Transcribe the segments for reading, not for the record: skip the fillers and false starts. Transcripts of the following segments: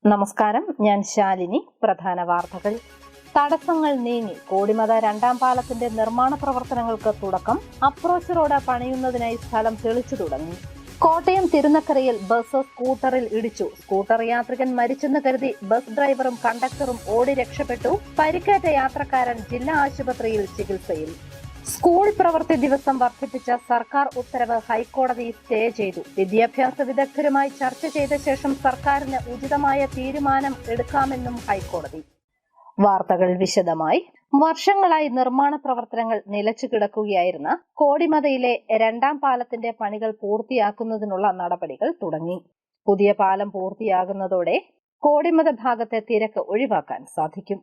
നമസ്കാരം, ഞാൻ ശാലിനി. പ്രധാന വാർത്തകൾ. തടസ്സങ്ങൾ നീങ്ങി കോടിമത രണ്ടാം പാലത്തിന്റെ നിർമ്മാണ പ്രവർത്തനങ്ങൾക്ക് തുടക്കം. അപ്രോച്ച് റോഡ് പണിയുന്നതിനായി സ്ഥലം തെളിച്ചു തുടങ്ങി. കോട്ടയം തിരുനക്കരയിൽ ബസ് സ്കൂട്ടറിൽ ഇടിച്ചു. സ്കൂട്ടർ യാത്രികൻ മരിച്ചെന്ന് കരുതി ബസ് ഡ്രൈവറും കണ്ടക്ടറും ഓടി രക്ഷപ്പെട്ടു. പരിക്കേറ്റ യാത്രക്കാരൻ ജില്ലാ ആശുപത്രിയിൽ ചികിത്സയിൽ. സ്കൂൾ പ്രവൃത്തി ദിവസം വർദ്ധിപ്പിച്ച സർക്കാർ ഉത്തരവ് ഹൈക്കോടതി സ്റ്റേ ചെയ്തു. വിദ്യാഭ്യാസ വിദഗ്ധരുമായി ചർച്ച ചെയ്ത ശേഷം സർക്കാരിന് ഉചിതമായ തീരുമാനം എടുക്കാമെന്നും ഹൈക്കോടതി. വാർത്തകൾ വിശദമായി. വർഷങ്ങളായി നിർമ്മാണ പ്രവർത്തനങ്ങൾ നിലച്ചു കിടക്കുകയായിരുന്ന കോടിമതയിലെ രണ്ടാം പാലത്തിന്റെ പണികൾ പൂർത്തിയാക്കുന്നതിനുള്ള നടപടികൾ തുടങ്ങി. പുതിയ പാലം പൂർത്തിയാകുന്നതോടെ കോടിമത ഭാഗത്തെ തിരക്ക് ഒഴിവാക്കാൻ സാധിക്കും.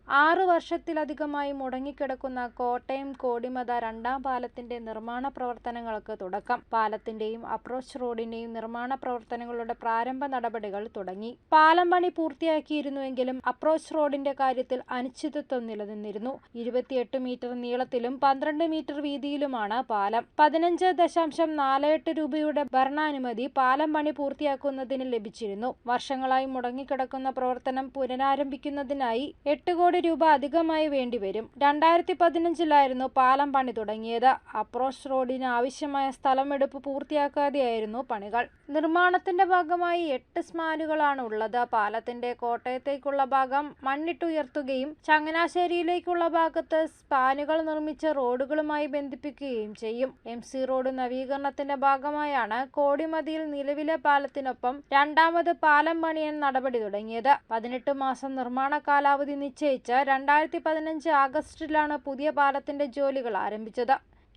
6 വർഷത്തിലധികമായി മുടങ്ങിക്കിടക്കുന്ന കോട്ടയം കോടിമത രണ്ടാം പാലത്തിന്റെ നിർമ്മാണ പ്രവർത്തനങ്ങൾക്ക് തുടക്കം. പാലത്തിന്റെയും അപ്രോച്ച് റോഡിന്റെയും നിർമ്മാണ പ്രവർത്തനങ്ങളുടെ പ്രാരംഭ നടപടികൾ തുടങ്ങി. പാലം പണി പൂർത്തിയാക്കിയിരുന്നുവെങ്കിലും അപ്രോച്ച് റോഡിന്റെ കാര്യത്തിൽ അനിശ്ചിതത്വം നിലനിന്നിരുന്നു. 28 മീറ്റർ നീളത്തിലും 12 മീറ്റർ വീതിയിലുമാണ് പാലം. 15.48 രൂപയുടെ ഭരണാനുമതി പാലം പണി പൂർത്തിയാക്കുന്നതിന് ലഭിച്ചിരുന്നു. വർഷങ്ങളായി മുടങ്ങിക്കിടക്കുന്ന പ്രവർത്തനം പുനരാരംഭിക്കുന്നതിനായി 8 കോടി രൂപ അധികമായി വേണ്ടിവരും. 2015 പാലം പണി തുടങ്ങിയത്. അപ്രോച്ച് റോഡിന് ആവശ്യമായ സ്ഥലമെടുപ്പ് പൂർത്തിയാക്കാതെയായിരുന്നു പണികൾ. നിർമ്മാണത്തിന്റെ ഭാഗമായി 8 സ്പാനുകളാണ് ഉള്ളത്. പാലത്തിന്റെ കോട്ടയത്തേക്കുള്ള ഭാഗം മണ്ണിട്ടുയർത്തുകയും ചങ്ങനാശ്ശേരിയിലേക്കുള്ള ഭാഗത്ത് സ്പാനുകൾ നിർമ്മിച്ച് റോഡുകളുമായി ബന്ധിപ്പിക്കുകയും ചെയ്യും. MC റോഡ് നവീകരണത്തിന്റെ ഭാഗമായാണ് കോടിമതിയിൽ നിലവിലെ പാലത്തിനൊപ്പം രണ്ടാമത് പാലം പണിയാൻ നടപടി തുടങ്ങിയത്. 18 മാസം നിർമ്മാണ കാലാവധി നിശ്ചയിച്ച് 2015 ആഗസ്റ്റിലാണ് പുതിയ പാലത്തിന്റെ ജോലികൾ ആരംഭിച്ചത്.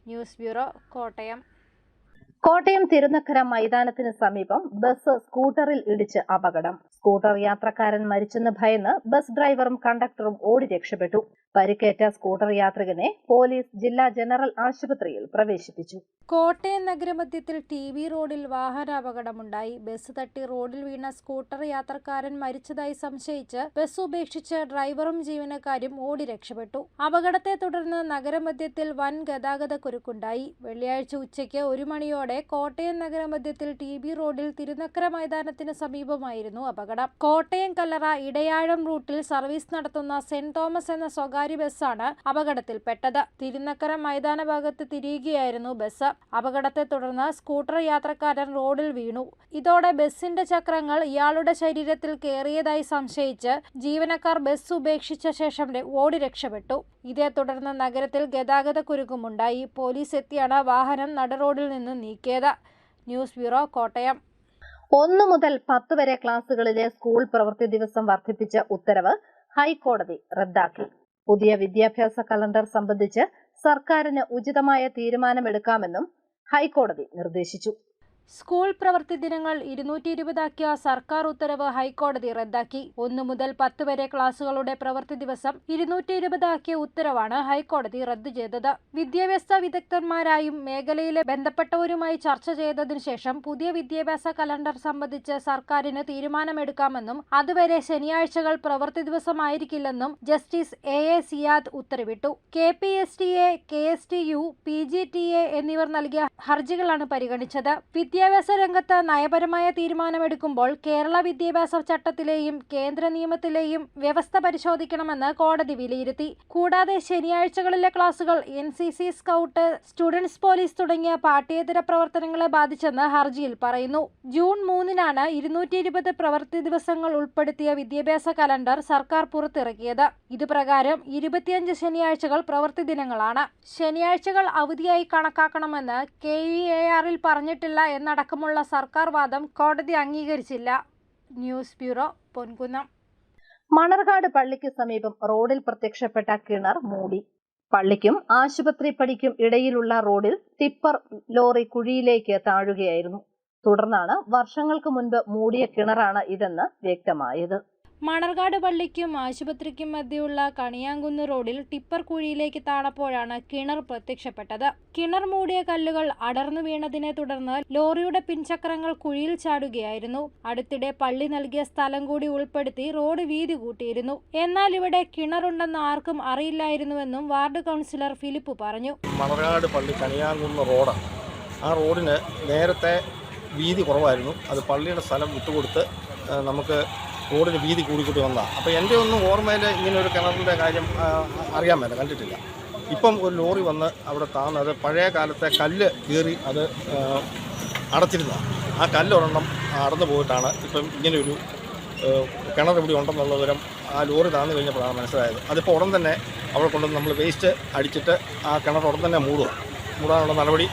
News bureau, Kottayam. കോട്ടയം തിരുനക്കര മൈതാനത്തിന് സമീപം ബസ് സ്കൂട്ടറിൽ ഇടിച്ച് അപകടം. സ്കൂട്ടർ യാത്രക്കാരൻ മരിച്ചെന്ന് ഭയന്ന് ബസ് ഡ്രൈവറും കണ്ടക്ടറും ഓടി രക്ഷപ്പെട്ടു. പരിക്കേറ്റ സ്കൂട്ടർ യാത്രികനെ പോലീസ് ജില്ലാ ജനറൽ ആശുപത്രിയിൽ പ്രവേശിപ്പിച്ചു. കോട്ടയം നഗരമധ്യത്തിൽ TV റോഡിൽ വാഹനാപകടമുണ്ടായി. ബസ് തട്ടി റോഡിൽ വീണ സ്കൂട്ടർ യാത്രക്കാരൻ മരിച്ചതായി സംശയിച്ച് ബസ് ഉപേക്ഷിച്ച് ഡ്രൈവറും ജീവനക്കാരും ഓടി രക്ഷപ്പെട്ടു. അപകടത്തെ തുടർന്ന് നഗരമധ്യത്തിൽ വൻ ഗതാഗതക്കുരുക്കുണ്ടായി. വെള്ളിയാഴ്ച ഉച്ചയ്ക്ക് 1 മണിയോടെ കോട്ടയം നഗരമധ്യത്തിൽ TV റോഡിൽ തിരുനക്കര മൈതാനത്തിന് സമീപമായിരുന്നു അപകടം. കോട്ടയം കല്ലറ ഇടയാഴം റൂട്ടിൽ സർവീസ് നടത്തുന്ന സെന്റ് തോമസ് എന്ന സ്വകാര്യ ബസ്സാണ് അപകടത്തിൽപ്പെട്ടത്. തിരുനക്കര മൈതാന ഭാഗത്ത് തിരിയുകയായിരുന്നു ബസ്. അപകടത്തെ തുടർന്ന് സ്കൂട്ടർ യാത്രക്കാരൻ റോഡിൽ വീണു. ഇതോടെ ബസിന്റെ ചക്രങ്ങൾ ഇയാളുടെ ശരീരത്തിൽ കയറിയതായി സംശയിച്ച് ജീവനക്കാർ ബസ് ഉപേക്ഷിച്ച ശേഷം ഓടി രക്ഷപ്പെട്ടു. ഇതേ തുടർന്ന് നഗരത്തിൽ ഗതാഗതക്കുരുക്കുമുണ്ടായി. പോലീസ് എത്തിയാണ് വാഹനം നടുറോഡിൽ നിന്ന് നീക്കിയത്. News bureau, Kottayam. 1 മുതൽ 10 വരെ ക്ലാസുകളിലെ സ്കൂൾ പ്രവൃത്തി ദിവസം വർദ്ധിപ്പിച്ച ഉത്തരവ് ഹൈക്കോടതി റദ്ദാക്കി. പുതിയ വിദ്യാഭ്യാസ കലണ്ടർ സംബന്ധിച്ച് സർക്കാരിന് ഉചിതമായ തീരുമാനമെടുക്കാമെന്നും ഹൈക്കോടതി നിർദ്ദേശിച്ചു. സ്കൂൾ പ്രവൃത്തി ദിനങ്ങൾ 220 ആക്കിയ സർക്കാർ ഉത്തരവ് ഹൈക്കോടതി റദ്ദാക്കി. 1 മുതൽ 10 വരെ ക്ലാസുകളുടെ പ്രവൃത്തി ദിവസം 220 ആക്കിയ ഉത്തരവാണ് ഹൈക്കോടതി റദ്ദു ചെയ്തത്. വിദ്യാഭ്യാസ വിദഗ്ധന്മാരായും മേഖലയിലെ ബന്ധപ്പെട്ടവരുമായി ചർച്ച ചെയ്തതിനു ശേഷം പുതിയ വിദ്യാഭ്യാസ കലണ്ടർ സംബന്ധിച്ച് സർക്കാരിന് തീരുമാനമെടുക്കാമെന്നും അതുവരെ ശനിയാഴ്ചകൾ പ്രവൃത്തി ദിവസമായിരിക്കില്ലെന്നും ജസ്റ്റിസ് A.A. സിയാദ് ഉത്തരവിട്ടു. KPSTA, KSTU, PGTA എന്നിവർ നൽകിയ ഹർജികളാണ് പരിഗണിച്ചത്. വിദ്യാഭ്യാസ രംഗത്ത് നയപരമായ തീരുമാനമെടുക്കുമ്പോൾ കേരള വിദ്യാഭ്യാസ ചട്ടത്തിലെയും കേന്ദ്ര നിയമത്തിലെയും വ്യവസ്ഥ പരിശോധിക്കണമെന്ന് കോടതി വിലയിരുത്തി. കൂടാതെ ശനിയാഴ്ചകളിലെ ക്ലാസുകൾ NCC, സ്കൗട്ട്, സ്റ്റുഡൻസ് പോലീസ് തുടങ്ങിയ പാഠ്യേതര പ്രവർത്തനങ്ങളെ ബാധിച്ചെന്ന് ഹർജിയിൽ പറയുന്നു. ജൂൺ 3-നാണ് 220 പ്രവൃത്തി ദിവസങ്ങൾ ഉൾപ്പെടുത്തിയ വിദ്യാഭ്യാസ കലണ്ടർ സർക്കാർ പുറത്തിറക്കിയത്. ഇതുപ്രകാരം 25 ശനിയാഴ്ചകൾ പ്രവൃത്തി ദിനങ്ങളാണ്. ശനിയാഴ്ചകൾ അവധിയായി കണക്കാക്കണമെന്ന് KEAR-ൽ പറഞ്ഞിട്ടില്ല എന്നടക്കമുള്ള സർക്കാർ വാദം കോടതി അംഗീകരിച്ചില്ല. News bureau, Ponkunnam. മണർകാട് പള്ളിക്ക് സമീപം റോഡിൽ പ്രത്യക്ഷപ്പെട്ട കിണർ മൂടി. പള്ളിക്കും ആശുപത്രി പടിക്കും ഇടയിലുള്ള റോഡിൽ ടിപ്പർ ലോറി കുഴിയിലേക്ക് താഴുകയായിരുന്നു. തുടർന്നാണ് വർഷങ്ങൾക്ക് മുൻപ് മൂടിയ കിണറാണ് ഇതെന്ന് വ്യക്തമായത്. മണർകാട് പള്ളിക്കും ആശുപത്രിക്കും മധ്യയുള്ള കണിയാങ്കുന്ന് റോഡിൽ ടിപ്പർ കുഴിയിലേക്ക് താണപ്പോഴാണ് കിണർ പ്രത്യക്ഷപ്പെട്ടത്. കിണർ മൂടിയ കല്ലുകൾ അടർന്നു വീണതിനെ തുടർന്ന് ലോറിയുടെ പിൻചക്രങ്ങൾ കുഴിയിൽ ചാടുകയായിരുന്നു. അടുത്തിടെ പള്ളി നൽകിയ സ്ഥലം കൂടി ഉൾപ്പെടുത്തി റോഡ് വീതി കൂട്ടിയിരുന്നു. എന്നാൽ ഇവിടെ കിണറുണ്ടെന്ന് ആർക്കും അറിയില്ലായിരുന്നുവെന്നും വാർഡ് കൗൺസിലർ ഫിലിപ്പ് പറഞ്ഞു. മണർകാട് പള്ളി കണിയാങ്കുന്ന് റോഡാണ്. ആ റോഡിന് നേരത്തെ വീതി കുറവായിരുന്നു. അത് പള്ളിയുടെ സ്ഥലം വിട്ടുകൊടുത്ത് നമുക്ക് റോഡിന് വീതി കൂടിക്കൂട്ടി വന്നതാണ്. അപ്പോൾ എൻ്റെ ഒന്നും ഓർമ്മയിൽ ഇങ്ങനെ ഒരു കിണറിൻ്റെ കാര്യം അറിയാൻ മേല, കണ്ടിട്ടില്ല. ഇപ്പം ഒരു ലോറി വന്ന് അവിടെ താന്നത് പഴയ കാലത്തെ കല്ല് കീറി അത് അടച്ചിരുന്നതാണ്. ആ കല്ലൊരെണ്ണം അടന്നു പോയിട്ടാണ് ഇപ്പം ഇങ്ങനെയൊരു കിണർ ഇവിടെ ഉണ്ടെന്നുള്ള വിവരം ആ ലോറി താന്നു കഴിഞ്ഞപ്പോഴാണ് മനസ്സിലായത്. അതിപ്പോൾ ഉടൻ തന്നെ അവിടെ കൊണ്ടുവന്ന് നമ്മൾ വേസ്റ്റ് അടിച്ചിട്ട് ആ കിണർ ഉടൻ തന്നെ മൂടാനുള്ള നടപടി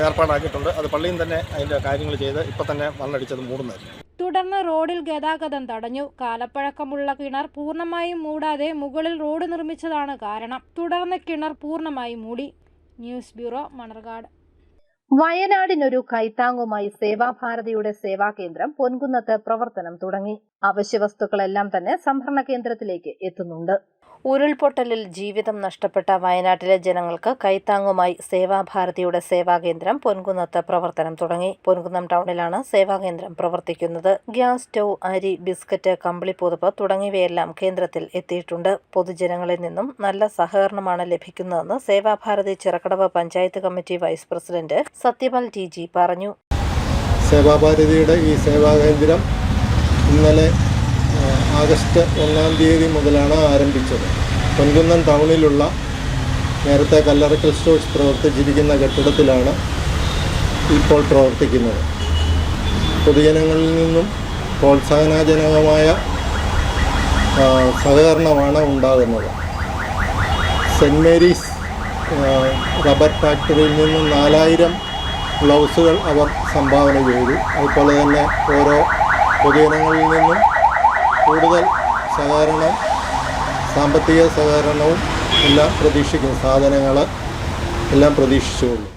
ഏർപ്പാടാക്കിയിട്ടുണ്ട്. അത് പള്ളിയിൽ തന്നെ അതിൻ്റെ കാര്യങ്ങൾ ചെയ്ത് ഇപ്പം തന്നെ മണ്ണടിച്ചത് മൂടുന്നതായിരിക്കും. തുടർന്ന് റോഡിൽ ഗതാഗതം തടഞ്ഞു. കാലപ്പഴക്കമുള്ള കിണർ പൂർണ്ണമായും മൂടാതെ മുകളിൽ റോഡ് നിർമ്മിച്ചതാണ് കാരണം. തുടർന്ന് കിണർ പൂർണ്ണമായും മൂടി. News bureau, Manarcad. വയനാടിനൊരു കൈത്താങ്ങുമായി സേവാഭാരതിയുടെ സേവാകേന്ദ്രം പൊൻകുന്നത്ത് പ്രവർത്തനം തുടങ്ങി. അവശ്യവസ്തുക്കളെല്ലാം തന്നെ സംഭരണ കേന്ദ്രത്തിലേക്ക് എത്തുന്നുണ്ട്. ഉരുൾപൊട്ടലിൽ ജീവിതം നഷ്ടപ്പെട്ട വയനാട്ടിലെ ജനങ്ങൾക്ക് കൈത്താങ്ങുമായി സേവാഭാരതിയുടെ സേവാകേന്ദ്രം പൊൻകുന്നത്ത് പ്രവർത്തനം തുടങ്ങി. പൊൻകുന്നം ടൗണിലാണ് സേവാകേന്ദ്രം പ്രവർത്തിക്കുന്നത്. ഗ്യാസ് സ്റ്റൗ, അരി, ബിസ്ക്കറ്റ്, കമ്പിളിപ്പുതപ്പ് തുടങ്ങിയവയെല്ലാം കേന്ദ്രത്തിൽ എത്തിയിട്ടുണ്ട്. പൊതുജനങ്ങളിൽ നിന്നും നല്ല സഹകരണമാണ് ലഭിക്കുന്നതെന്ന് Sevabharathi Chirakkadavu panchayat committee vice president Sathyapal TG പറഞ്ഞു. സേവാഭാരതിയുടെ ഈ സേവാകേന്ദ്രം ഇന്നലെ ആഗസ്റ്റ് 1-ാം തീയതി മുതലാണ് ആരംഭിച്ചത്. പൊൻകുന്നം ടൗണിലുള്ള നേരത്തെ കല്ലറക്കൽ സ്റ്റോഴ്സ് പ്രവർത്തിച്ചിരിക്കുന്ന കെട്ടിടത്തിലാണ് ഇപ്പോൾ പ്രവർത്തിക്കുന്നത്. പൊതുജനങ്ങളിൽ നിന്നും പ്രോത്സാഹനജനകമായ സഹകരണമാണ് ഉണ്ടാകുന്നത്. സെൻറ്റ് മേരീസ് റബ്ബർ ഫാക്ടറിയിൽ നിന്നും 4000 ഗ്ലൗസുകൾ അവർ സംഭാവന ചെയ്തു. അതുപോലെ തന്നെ ഓരോ പൊതുജനങ്ങളിൽ നിന്നും കൂടുതൽ സഹകരണം, സാമ്പത്തിക സഹകരണവും എല്ലാം പ്രതീക്ഷിക്കും. സാധനങ്ങൾ എല്ലാം പ്രതീക്ഷിച്ചുള്ളൂ.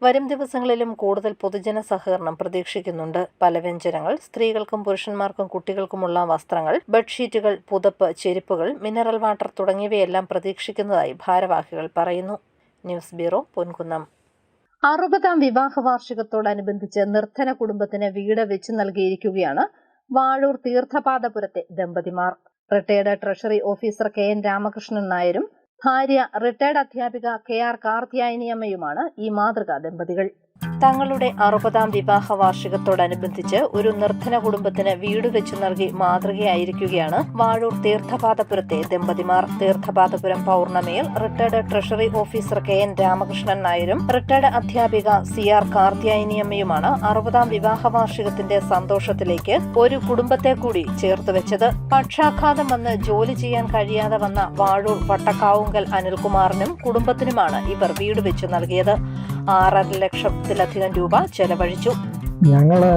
വരും ദിവസങ്ങളിലും കൂടുതൽ പൊതുജന സഹകരണം പ്രതീക്ഷിക്കുന്നുണ്ട്. പലവ്യഞ്ജനങ്ങൾ, സ്ത്രീകൾക്കും പുരുഷന്മാർക്കും കുട്ടികൾക്കുമുള്ള വസ്ത്രങ്ങൾ, ബെഡ്ഷീറ്റുകൾ, പുതപ്പ്, ചെരുപ്പുകൾ, മിനറൽ വാട്ടർ തുടങ്ങിയവയെല്ലാം പ്രതീക്ഷിക്കുന്നതായി ഭാരവാഹികൾ പറയുന്നു. News bureau, Ponkunnam. 60-ാം വിവാഹ വാർഷികത്തോടനുബന്ധിച്ച് നിർധന കുടുംബത്തിന് വീട് വെച്ചു നൽകിയിരിക്കുകയാണ് വാഴൂർ തീർത്ഥപാദപുരത്തെ ദമ്പതിമാർ. Retired treasury officer KN Ramakrishnan നായരും ഭാര്യ റിട്ടയർഡ് അധ്യാപിക KR കാർത്തിയായനിയമ്മയുമാണ് ഈ മാതൃകാ ദമ്പതികൾ. തങ്ങളുടെ 60-ാം വിവാഹ വാർഷികത്തോടനുബന്ധിച്ച് ഒരു നിർധന കുടുംബത്തിന് വീട് വെച്ചു നൽകി മാതൃകയായിരിക്കുകയാണ് വാഴൂർ തീർത്ഥപാദപുരത്തെ ദമ്പതിമാർ. തീർത്ഥപാദപുരം പൗർണമിയിൽ retired treasury officer KN Ramakrishnan നായരും റിട്ടയർഡ് അധ്യാപിക CR കാർത്തിയായനിയമ്മയുമാണ് 60-ാം വിവാഹ വാർഷികത്തിന്റെ സന്തോഷത്തിലേക്ക് ഒരു കുടുംബത്തെ കൂടി ചേർത്തുവെച്ചത്. പക്ഷാഘാതം വന്ന് ജോലി ചെയ്യാൻ കഴിയാതെ വന്ന വാഴൂർ വട്ടക്കാവുങ്കൽ അനിൽകുമാറിനും കുടുംബത്തിനുമാണ് ഇവർ വീട് വെച്ചു നൽകിയത്. 6.5 ലക്ഷത്തിലധികം രൂപ ചെലവഴിച്ചു. ഞങ്ങള്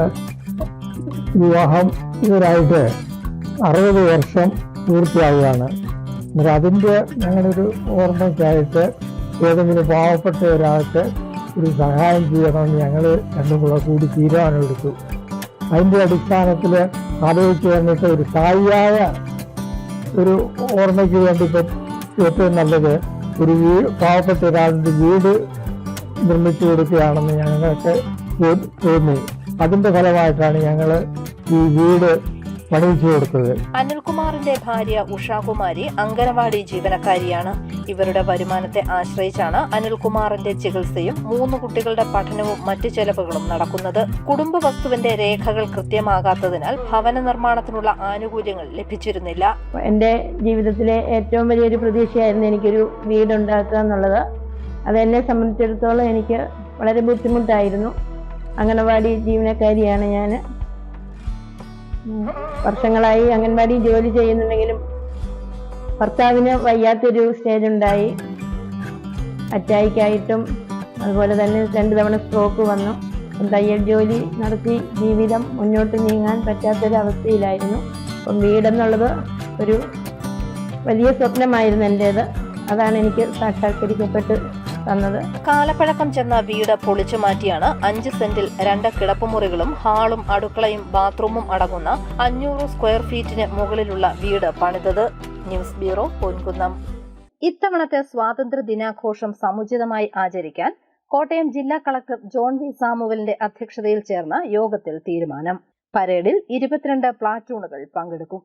വിവാഹം ഇവരായിട്ട് 60 വർഷം പൂർത്തിയാവുകയാണ്. അതിൻ്റെ ഞങ്ങളൊരു ഓർമ്മയ്ക്കായിട്ട് ഏതെങ്കിലും പാവപ്പെട്ട ഒരാൾക്ക് ഒരു സഹായം ചെയ്യണമെന്ന് ഞങ്ങൾ രണ്ടും കൂടി തീരുമാനമെടുത്തു. അതിൻ്റെ അടിസ്ഥാനത്തിൽ ആലോചിച്ച് വന്നിട്ട് ഒരു സ്ഥായിയായ ഒരു ഓർമ്മയ്ക്ക് വേണ്ടി ഏറ്റവും നല്ലത് ഒരു പാവപ്പെട്ട ഒരാളുടെ വീട് നിർമ്മിച്ചു കൊടുക്കുകയാണെന്ന് ഞങ്ങൾക്ക് തോന്നി. അതിന്റെ ഫലമായിട്ടാണ് ഞങ്ങൾ ഈ വീട് പണിയിച്ചു കൊടുത്തത്. അനിൽകുമാറിന്റെ ഭാര്യ ഉഷാകുമാരി അംഗനവാടി ജീവനക്കാരിയാണ്. ഇവരുടെ വരുമാനത്തെ ആശ്രയിച്ചാണ് അനിൽകുമാറിന്റെ ചികിത്സയും 3 കുട്ടികളുടെ പഠനവും മറ്റ് ചെലവുകളും നടക്കുന്നത്. കുടുംബ വസ്തുവിന്റെ രേഖകൾ കൃത്യമാകാത്തതിനാൽ ഭവന നിർമ്മാണത്തിനുള്ള ആനുകൂല്യങ്ങൾ ലഭിച്ചിരുന്നില്ല. എൻ്റെ ജീവിതത്തിലെ ഏറ്റവും വലിയൊരു പ്രതീക്ഷയായിരുന്നു എനിക്കൊരു വീടുണ്ടാക്കുക എന്നുള്ളത്. അതെന്നെ സംബന്ധിച്ചിടത്തോളം എനിക്ക് വളരെ ബുദ്ധിമുട്ടായിരുന്നു. അംഗനവാടി ജീവനക്കാരിയാണ് ഞാൻ. വർഷങ്ങളായി അംഗൻവാടി ജോലി ചെയ്യുന്നുണ്ടെങ്കിലും ഭർത്താവിന് വയ്യാത്തൊരു സ്റ്റേജ് ഉണ്ടായി. അറ്റായിക്കായിട്ടും അതുപോലെ തന്നെ 2 തവണ സ്ട്രോക്ക് വന്നു. തയ്യൽ ജോലി നടത്തി ജീവിതം മുന്നോട്ട് നീങ്ങാൻ പറ്റാത്തൊരവസ്ഥയിലായിരുന്നു. അപ്പം വീടെന്നുള്ളത് ഒരു വലിയ സ്വപ്നമായിരുന്നു എൻ്റേത്. അതാണ് എനിക്ക് സാക്ഷാത്കരിക്കപ്പെട്ട് തന്നത്. കാലപ്പഴക്കം ചെന്ന വീട് പൊളിച്ചു മാറ്റിയാണ് 5 സെന്റിൽ 2 കിടപ്പുമുറികളും ഹാളും അടുക്കളയും ബാത്റൂമും അടങ്ങുന്ന 500 സ്ക്വയർ ഫീറ്റിന് മുകളിലുള്ള വീട് പണിതത്. News bureau, Ponkunnam. ഇത്തവണത്തെ സ്വാതന്ത്ര്യ ദിനാഘോഷം സമുചിതമായി ആചരിക്കാൻ കോട്ടയം ജില്ലാ കളക്ടർ ജോൺ വി സാമുവലിന്റെ അധ്യക്ഷതയിൽ ചേർന്ന യോഗത്തിൽ തീരുമാനം. പരേഡിൽ 22 പ്ലാറ്റൂണുകൾ പങ്കെടുക്കും.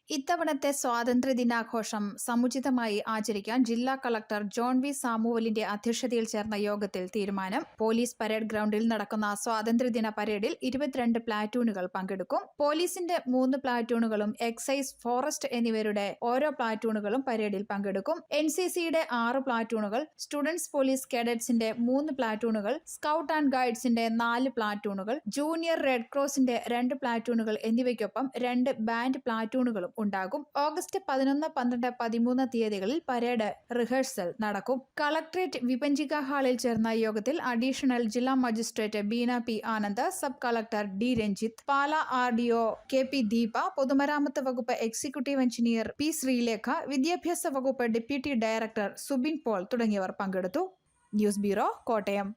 ഇത്തവണത്തെ സ്വാതന്ത്ര്യദിനാഘോഷം സമുചിതമായി ആചരിക്കാൻ ജില്ലാ കളക്ടർ ജോൺ വി സാമുവലിന്റെ അധ്യക്ഷതയിൽ ചേർന്ന യോഗത്തിൽ തീരുമാനം. പോലീസ് പരേഡ് ഗ്രൗണ്ടിൽ നടക്കുന്ന സ്വാതന്ത്ര്യദിന പരേഡിൽ 22 പ്ലാറ്റൂണുകൾ പങ്കെടുക്കും. പോലീസിന്റെ 3 പ്ലാറ്റൂണുകളും എക്സൈസ്, ഫോറസ്റ്റ് എന്നിവരുടെ ഓരോ പ്ലാറ്റൂണുകളും പരേഡിൽ പങ്കെടുക്കും. NCCയുടെ 6 പ്ലാറ്റൂണുകൾ, സ്റ്റുഡൻസ് പോലീസ് കേഡറ്റ്സിന്റെ 3 പ്ലാറ്റൂണുകൾ, സ്കൗട്ട് ആൻഡ് ഗൈഡ്സിന്റെ 4 പ്ലാറ്റൂണുകൾ, ജൂനിയർ റെഡ് ക്രോസിന്റെ 2 പ്ലാറ്റൂണുകൾ എന്നിവയ്ക്കൊപ്പം 2 ബാൻഡ് പ്ലാറ്റൂണുകളും ഉണ്ടാകും. ഓഗസ്റ്റ് 11, 12, 13 തീയതികളിൽ പരേഡ് റിഹേഴ്സൽ നടക്കും. കളക്ട്രേറ്റ് വിപഞ്ചിക ഹാളിൽ ചേർന്ന യോഗത്തിൽ അഡീഷണൽ ജില്ലാ magistrate Beena P Anand, sub collector D Ranjith, Pala RDO KP Deepa, പൊതുമരാമത്ത് വകുപ്പ് എക്സിക്യൂട്ടീവ് എഞ്ചിനീയർ P ശ്രീലേഖ, വിദ്യാഭ്യാസ വകുപ്പ് ഡെപ്യൂട്ടി ഡയറക്ടർ സുബിൻ പോൾ തുടങ്ങിയവർ പങ്കെടുത്തു. News bureau, Kottayam.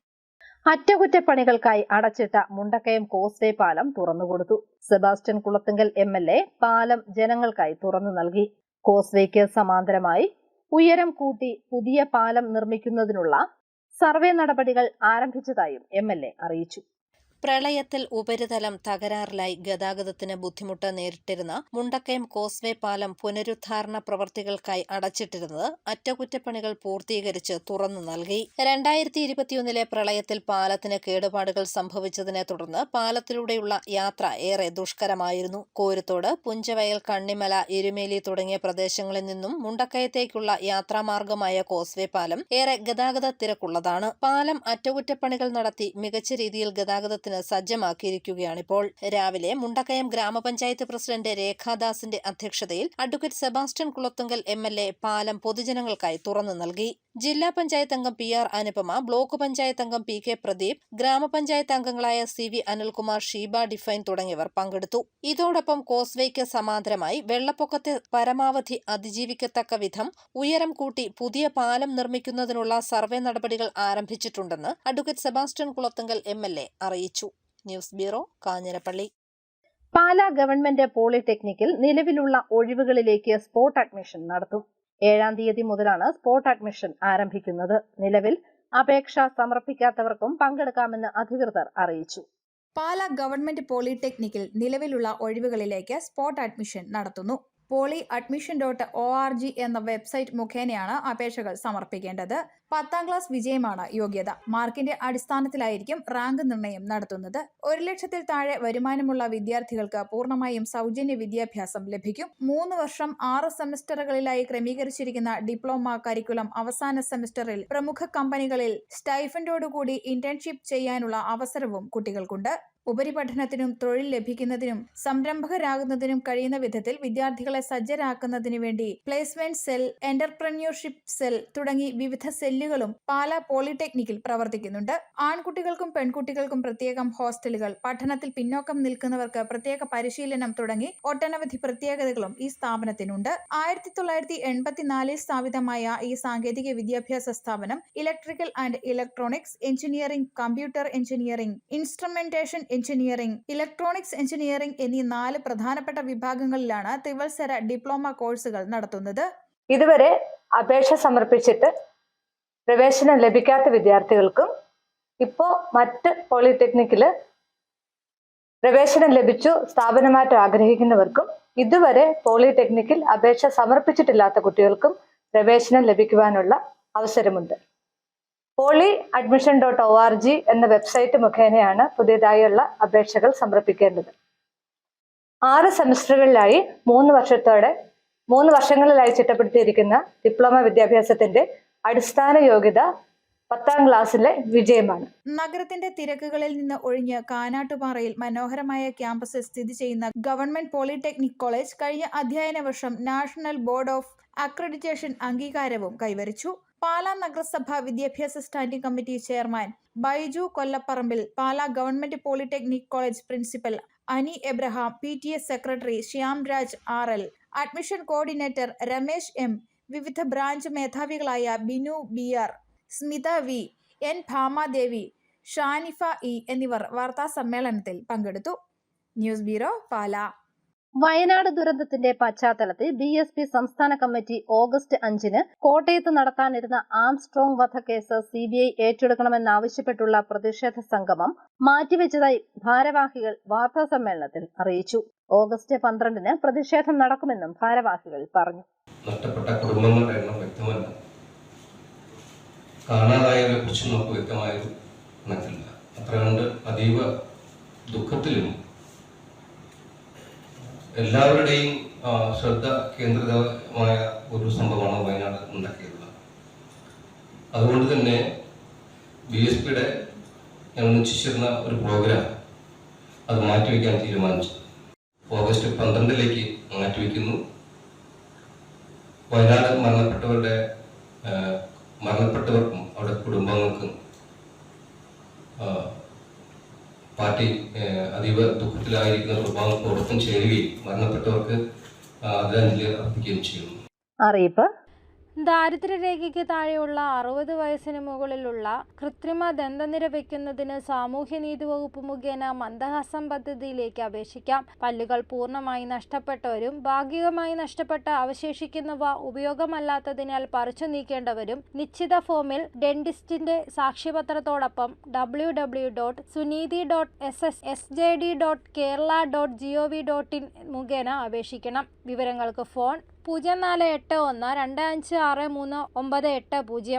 അറ്റകുറ്റപ്പണികൾക്കായി അടച്ചിട്ട മുണ്ടക്കയം കോസ്വേ പാലം തുറന്നുകൊടുത്തു. സെബാസ്റ്റ്യൻ കുളത്തുങ്കൽ MLA പാലം ജനങ്ങൾക്കായി തുറന്നു നൽകി. കോസ്വേക്ക് സമാന്തരമായി ഉയരം കൂട്ടി പുതിയ പാലം നിർമ്മിക്കുന്നതിനുള്ള സർവേ നടപടികൾ ആരംഭിച്ചതായും MLA അറിയിച്ചു. പ്രളയത്തിൽ ഉപരിതലം തകരാറിലായി ഗതാഗതത്തിന് ബുദ്ധിമുട്ട് നേരിട്ടിരുന്ന മുണ്ടക്കയം കോസ്വേ പാലം പുനരുദ്ധാരണ പ്രവൃത്തികൾക്കായി അടച്ചിട്ടിരുന്നത് അറ്റകുറ്റപ്പണികൾ പൂർത്തീകരിച്ച് തുറന്നു നൽകി. 2021 പ്രളയത്തിൽ പാലത്തിന് കേടുപാടുകൾ സംഭവിച്ചതിനെ തുടർന്ന് പാലത്തിലൂടെയുള്ള യാത്ര ഏറെ ദുഷ്കരമായിരുന്നു. കോരുത്തോട്, പുഞ്ചവയൽ, കണ്ണിമല, എരുമേലി തുടങ്ങിയ പ്രദേശങ്ങളിൽ നിന്നും മുണ്ടക്കയത്തേക്കുള്ള യാത്രാമാർഗമായ കോസ്വേ പാലം ഏറെ ഗതാഗത തിരക്കുള്ളതാണ്. പാലം അറ്റകുറ്റപ്പണികൾ നടത്തി മികച്ച രീതിയിൽ ഗതാഗതത്തിന് സജ്ജമാക്കിയിരിക്കുകയാണിപ്പോൾ. രാവിലെ മുണ്ടക്കയം ഗ്രാമപഞ്ചായത്ത് പ്രസിഡന്റ് രേഖാദാസിന്റെ അധ്യക്ഷതയിൽ അഡ്വക്കേറ്റ് സെബാസ്റ്റ്യൻ കുളത്തുങ്കൽ MLA പാലം പൊതുജനങ്ങൾക്കായി തുറന്നു നൽകി. ജില്ലാ പഞ്ചായത്ത് അംഗം PR അനുപമ, ബ്ലോക്ക് പഞ്ചായത്ത് അംഗം PK പ്രദീപ്, ഗ്രാമപഞ്ചായത്ത് അംഗങ്ങളായ CV അനിൽകുമാർ, ഷീബ ഡിഫൈൻ തുടങ്ങിയവർ പങ്കെടുത്തു. ഇതോടൊപ്പം കോസ്വേക്ക് സമാന്തരമായി വെള്ളപ്പൊക്കത്തെ പരമാവധി അതിജീവിക്കത്തക്ക വിധം ഉയരം കൂട്ടി പുതിയ പാലം നിർമ്മിക്കുന്നതിനുള്ള സർവേ നടപടികൾ ആരംഭിച്ചിട്ടുണ്ടെന്ന് അഡ്വക്കേറ്റ് സെബാസ്റ്റ്യൻ കുളത്തുങ്കൽ MLA അറിയിച്ചു. News bureau, Kanjirappally. Pala government പോളിടെക്നിക്കിൽ നിലവിലുള്ള ഒഴിവുകളിലേക്ക് സ്പോട്ട് അഡ്മിഷൻ നടത്തും. 7-ാം തീയതി മുതലാണ് സ്പോട്ട് അഡ്മിഷൻ ആരംഭിക്കുന്നത്. നിലവിൽ അപേക്ഷ സമർപ്പിക്കാത്തവർക്കും പങ്കെടുക്കാമെന്ന് അധികൃതർ അറിയിച്ചു. പാലാ ഗവൺമെന്റ് പോളിടെക്നിക്കിൽ നിലവിലുള്ള ഒഴിവുകളിലേക്ക് സ്പോട്ട് അഡ്മിഷൻ നടത്തുന്നു. polyadmission.org എന്ന വെബ്സൈറ്റ് മുഖേനയാണ് അപേക്ഷകൾ സമർപ്പിക്കേണ്ടത്. 10ാം ക്ലാസ് വിജയമാണ് യോഗ്യത. മാർക്കിന്റെ അടിസ്ഥാനത്തിലായിരിക്കും റാങ്ക് നിർണയം നടത്തുന്നത്. 1 ലക്ഷത്തിൽ താഴെ വരുമാനമുള്ള വിദ്യാർത്ഥികൾക്ക് പൂർണ്ണമായും സൗജന്യ വിദ്യാഭ്യാസം ലഭിക്കും. 3 വർഷം 6 സെമസ്റ്ററുകളിലായി ക്രമീകരിച്ചിരിക്കുന്ന ഡിപ്ലോമ കരിക്കുലം അവസാന സെമസ്റ്ററിൽ പ്രമുഖ കമ്പനികളിൽ സ്റ്റൈഫൻഡോടുകൂടി ഇന്റേൺഷിപ്പ് ചെയ്യാനുള്ള അവസരവും കുട്ടികൾക്കുണ്ട്. ഉപരിപഠനത്തിനും തൊഴിൽ ലഭിക്കുന്നതിനും സംരംഭകരാകുന്നതിനും കഴിയുന്ന വിധത്തിൽ വിദ്യാർത്ഥികളെ സജ്ജരാക്കുന്നതിനു വേണ്ടി പ്ലേസ്മെന്റ് സെൽ, എന്റർപ്രന്യൂർഷിപ്പ് സെൽ തുടങ്ങി വിവിധ സെല്ലുകളും പാലാ പോളിടെക്നിക്കിൽ പ്രവർത്തിക്കുന്നുണ്ട്. ആൺകുട്ടികൾക്കും പെൺകുട്ടികൾക്കും പ്രത്യേകം ഹോസ്റ്റലുകൾ, പഠനത്തിൽ പിന്നോക്കം നിൽക്കുന്നവർക്ക് പ്രത്യേക പരിശീലനം തുടങ്ങി ഒട്ടനവധി പ്രത്യേകതകളും ഈ സ്ഥാപനത്തിനുണ്ട്. 1984 സ്ഥാപിതമായ ഈ സാങ്കേതിക വിദ്യാഭ്യാസ സ്ഥാപനം electrical and electronics engineering, computer engineering, instrumentation engineering, electronics engineering എന്നീ 4 പ്രധാനപ്പെട്ട വിഭാഗങ്ങളിലാണ് ത്രിവത്സര ഡിപ്ലോമ കോഴ്സുകൾ നടത്തുന്നത്. ഇതുവരെ അപേക്ഷ സമർപ്പിച്ചിട്ട് പ്രവേശനം ലഭിക്കാത്ത വിദ്യാർത്ഥികൾക്കും ഇപ്പോൾ മറ്റ് പോളിടെക്നിക്കില് പ്രവേശനം ലഭിച്ചു സ്ഥാപനമാറ്റം ആഗ്രഹിക്കുന്നവർക്കും ഇതുവരെ പോളിടെക്നിക്കിൽ അപേക്ഷ സമർപ്പിച്ചിട്ടില്ലാത്ത കുട്ടികൾക്കും പ്രവേശനം ലഭിക്കുവാനുള്ള അവസരമുണ്ട്. polyadmission.org എന്ന വെബ്സൈറ്റ് മുഖേനയാണ് പുതിയതായുള്ള അപേക്ഷകൾ സമർപ്പിക്കേണ്ടത്. 6 സെമസ്റ്ററുകളിലായി 3 വർഷങ്ങളിലായി ചിട്ടപ്പെടുത്തിയിരിക്കുന്ന ഡിപ്ലോമ വിദ്യാഭ്യാസത്തിന്റെ അടിസ്ഥാന യോഗ്യത 10ാം ക്ലാസ്സിലെ വിജയമാണ്. നഗരത്തിന്റെ തിരക്കുകളിൽ നിന്ന് ഒഴിഞ്ഞ് കാനാട്ടുപാറയിൽ മനോഹരമായ ക്യാമ്പസിൽ സ്ഥിതി ചെയ്യുന്ന ഗവൺമെന്റ് പോളിടെക്നിക് കോളേജ് കഴിഞ്ഞ അധ്യയന വർഷം നാഷണൽ ബോർഡ് ഓഫ് അക്രഡിറ്റേഷൻ അംഗീകാരവും കൈവരിച്ചു. പാലാ നഗരസഭ വിദ്യാഭ്യാസ standing committee chairman Baiju Kollapparambil, Pala government polytechnic college principal Ani Abraham, PTA secretary Shyam Raj RL, admission coordinator Ramesh M, വിവിധ ബ്രാഞ്ച് മേധാവികളായ Binu BR, Smitha V, N Bhamadevi, Shanifa E എന്നിവർ വാർത്താ സമ്മേളനത്തിൽ പങ്കെടുത്തു. News bureau, Pala. വയനാട് ദുരന്തത്തിന്റെ പശ്ചാത്തലത്തിൽ BSP സംസ്ഥാന കമ്മിറ്റി ഓഗസ്റ്റ് 5-ന് കോട്ടയത്ത് നടത്താനിരുന്ന ആംസ്ട്രോങ് വധക്കേസ് CBI ഏറ്റെടുക്കണമെന്നാവശ്യപ്പെട്ടുള്ള പ്രതിഷേധ സംഗമം മാറ്റിവെച്ചതായി ഭാരവാഹികൾ വാർത്താസമ്മേളനത്തിൽ അറിയിച്ചു. ഓഗസ്റ്റ് 12-ന് പ്രതിഷേധം നടക്കുമെന്നും ഭാരവാഹികൾ പറഞ്ഞു. നഷ്ടപ്പെട്ട കുടുംബങ്ങളുടെ എണ്ണം വ്യക്തമല്ല, കാണാതായവരെ കുറിച്ച് നമുക്ക് വ്യക്തമായൊരു കണക്കില്ല. അത്രകണ്ട് അതീവ ദുഃഖത്തിലും എല്ലാവരുടെയും ശ്രദ്ധ കേന്ദ്രിതമായ ഒരു സംഭവമാണ് വയനാട് ഉണ്ടാക്കിയിട്ടുള്ളത്. അതുകൊണ്ട് തന്നെ BSPയുടെ ഞങ്ങൾ നിശ്ചയിച്ചിരുന്ന ഒരു പ്രോഗ്രാം അത് മാറ്റിവെക്കാൻ തീരുമാനിച്ചു. ഓഗസ്റ്റ് 12-ലേക്ക് മാറ്റിവെക്കുന്നു. വയനാട് മരണപ്പെട്ടവർക്കും അവരുടെ കുടുംബങ്ങൾക്കും പാർട്ടി അതീവ ദുഃഖത്തിലായിരിക്കുന്ന കുടുംബങ്ങളോടൊപ്പം ചേരുകയും മരണപ്പെട്ടവർക്ക് ആദരാഞ്ജലി അർപ്പിക്കുകയും ചെയ്യുന്നു. അറിയിപ്പ്: ദാരിദ്ര്യരേഖയ്ക്ക് താഴെയുള്ള 60 വയസ്സിന് മുകളിലുള്ള കൃത്രിമ ദന്തനിര വയ്ക്കുന്നതിന് സാമൂഹ്യനീതി വകുപ്പ് മുഖേന മന്ദഹാസം പദ്ധതിയിലേക്ക് അപേക്ഷിക്കാം. പല്ലുകൾ പൂർണ്ണമായി നഷ്ടപ്പെട്ടവരും ഭാഗികമായി നഷ്ടപ്പെട്ട അവശേഷിക്കുന്നവ ഉപയോഗമല്ലാത്തതിനാൽ പറിച്ചു നീക്കേണ്ടവരും നിശ്ചിത ഫോമിൽ ഡെന്റിസ്റ്റിന്റെ സാക്ഷ്യപത്രത്തോടൊപ്പം www.sunidhi.ssjd.kerala.gov.in മുഖേന അപേക്ഷിക്കണം. വിവരങ്ങൾക്ക് ഫോൺ 0481256398.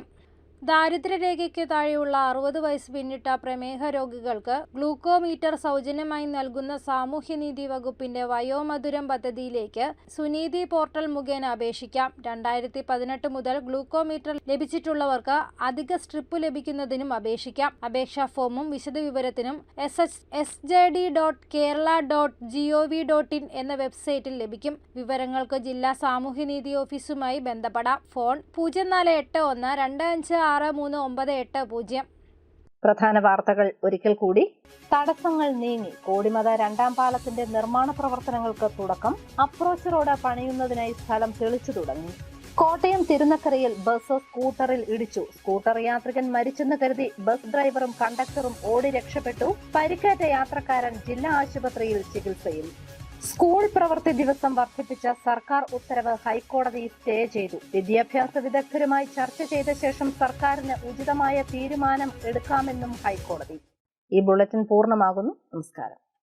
ദാരിദ്ര്യരേഖയ്ക്ക് താഴെയുള്ള 60 വയസ്സ് പിന്നിട്ട പ്രമേഹ രോഗികൾക്ക് ഗ്ലൂക്കോമീറ്റർ സൗജന്യമായി നൽകുന്ന സാമൂഹ്യനീതി വകുപ്പിന്റെ വയോമധുരം പദ്ധതിയിലേക്ക് സുനീതി പോർട്ടൽ മുഖേന അപേക്ഷിക്കാം. 2018 മുതൽ ഗ്ലൂക്കോമീറ്റർ ലഭിച്ചിട്ടുള്ളവർക്ക് അധിക സ്ട്രിപ്പ് ലഭിക്കുന്നതിനും അപേക്ഷിക്കാം. അപേക്ഷാ ഫോമും വിശദവിവരത്തിനും ssjd.kerala.gov.in എന്ന വെബ്സൈറ്റിൽ ലഭിക്കും. വിവരങ്ങൾക്ക് ജില്ലാ സാമൂഹ്യനീതി ഓഫീസുമായി ബന്ധപ്പെടാം. ഫോൺ 0481256398. പ്രധാന വാർത്തകൾ ഒരിക്കൽ കൂടി. തടസ്സങ്ങൾ നീങ്ങി കോടിമത രണ്ടാം പാലത്തിന്റെ നിർമ്മാണ പ്രവർത്തനങ്ങൾക്ക് തുടക്കം. അപ്രോച്ച് റോഡ് പണിയുന്നതിനായി സ്ഥലം തെളിച്ചു തുടങ്ങി. കോട്ടയം തിരുനക്കരയിൽ ബസ് സ്കൂട്ടറിൽ ഇടിച്ചു. സ്കൂട്ടർ യാത്രികൻ മരിച്ചെന്ന് കരുതി ബസ് ഡ്രൈവറും കണ്ടക്ടറും ഓടി രക്ഷപ്പെട്ടു. പരിക്കേറ്റ യാത്രക്കാരൻ ജില്ലാ ആശുപത്രിയിൽ ചികിത്സയിൽ. സ്കൂൾ പ്രവൃത്തി ദിവസം വർദ്ധിപ്പിച്ച സർക്കാർ ഉത്തരവ് ഹൈക്കോടതി സ്റ്റേ ചെയ്തു. വിദ്യാഭ്യാസ വിദഗ്ധരുമായി ചർച്ച ചെയ്ത ശേഷം സർക്കാരിന് ഉചിതമായ തീരുമാനം എടുക്കാമെന്നും ഹൈക്കോടതി. ഈ ബുള്ളറ്റിൻ പൂർണ്ണമാകുന്നു. നമസ്കാരം.